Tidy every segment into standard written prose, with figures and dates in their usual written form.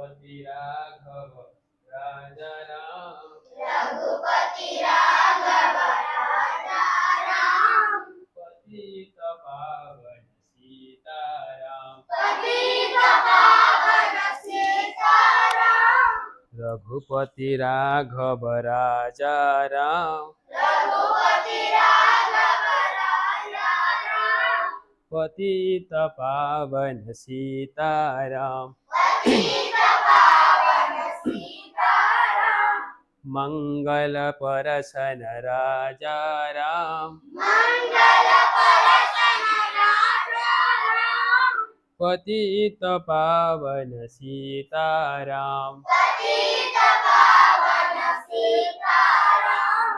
रघुपति राघव राजा राम। रघुपति राघव राजा राम। पतित पावन सीताराम। पतित पावन सीताराम। रघुपति राघव राजा राम। रघुपति राघव राजा राम। पतित पावन सीताराम। पतित पावन सीताराम। मंगल परसन राजा राम। मंगल परसन राजा राम। पतित पावन सीताराम। पतित पावन सीताराम।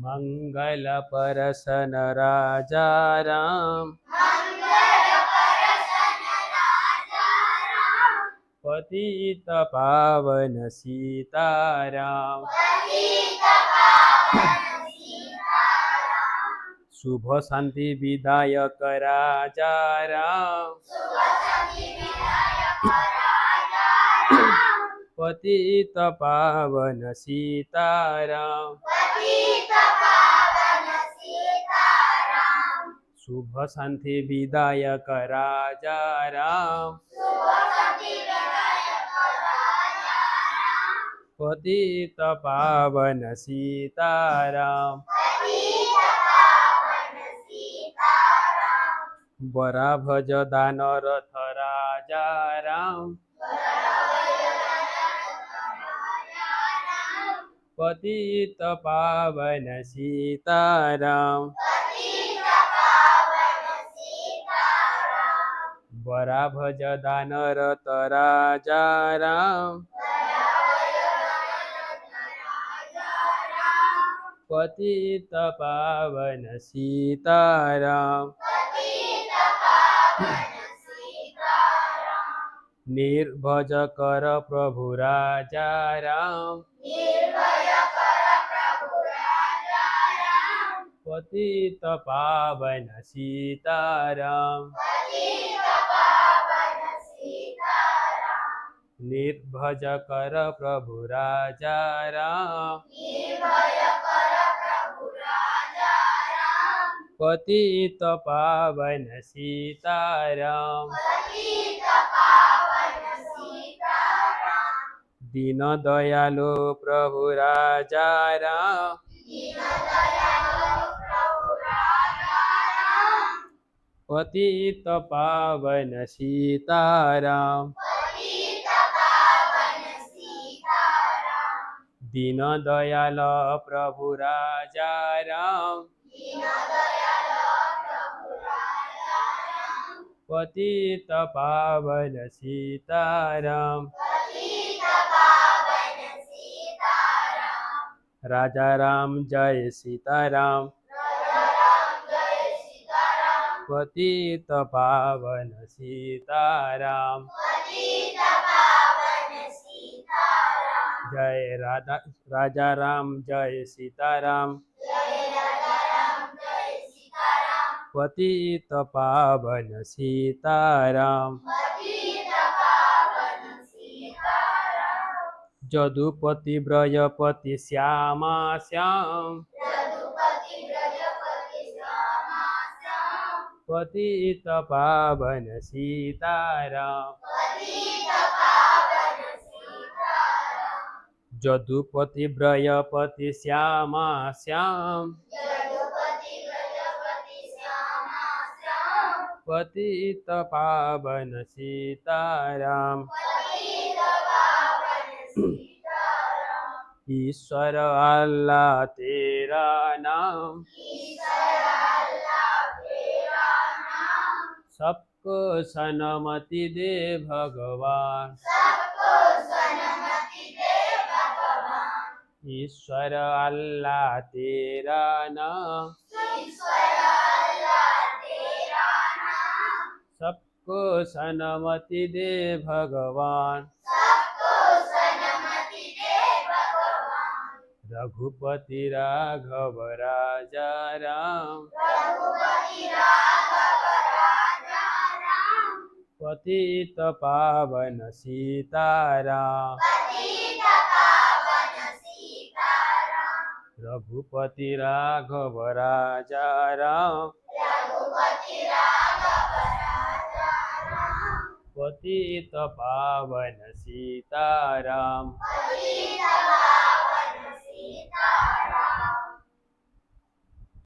मंगल परसन राजा राम। मंगल परसन राजा राम। पतित पावन सीताराम। पतित पावन सीताराम। शुभ शांति विधायक राजा राम। शुभ शांति विधायक राजा राम। पतित पावन सीताराम। पतित पावन सीताराम। शुभ शांति विधायक राजा राम। शुभ शांति विधायक राजा राम। पतित पावन सीताराम। पतित पावन सीताराम। बरा भज दानरथ राजा राम। पतित पावन सीताराम। पतित पावन सीताराम। बरा भज दानरथ राजा राम। पतित पावन सीताराम। पतित पावन सीताराम। निर्भज कर प्रभु राजा राम। निर्भय कर प्रभु राजा राम। पतित पावन सीताराम। पतित पावन सीताराम। निर्भज कर प्रभु राजा राम। निर्भय कर प्रभु राजा राम। पतित पावन सीताराम। पतित पावन सीताराम। दीन दयालु प्रभु राजा राम। दीन दयालु प्रभु राजा राम। पतित पावन सीताराम। पतित पावन सीताराम। दीन दयाल प्रभु राजा राम। दीन दयालु प्रभु राजा राम। पतित पावन सीताराम। पतित पावन सीताराम। राजा राम जय सीताराम। राजा राम जय सीताराम। पतित पावन सीताराम। पतित पावन सीताराम। जय राजा राम जय सीताराम। जय राजा राम जय सीताराम। पतित पावन सीताराम। पतित पावन सीताराम। जदुपति ब्रजपति श्यामा श्याम। यदुपति ब्रजपति श्यामा श्याम। पतित पावन सीताराम। पतित पावन सीताराम। जदुपति ब्रजपति श्यामा श्याम। यदुपति ब्रजपति श्यामा श्याम। पतित पावन सीताराम। पतित पावन सीताराम। ईश्वर अल्लाह तेरा नाम। ईश्वर अल्लाह तेरा नाम। सबको सन्मति दे भगवान। सबको सन्मति दे भगवान। ईश्वर अल्लाह तेरा नाम। ईश्वर अल्लाह तेरा नाम। सबको सन्मति दे भगवान। सबको सन्मति दे भगवान। रघुपति राघव राजा राम। रघुपति राघव राजा राम। पतित पावन सीताराम पतित पावन सीताराम रघुपति राघव राजा राम रघुपति राघव राजा राम पतित पावन सीताराम पतित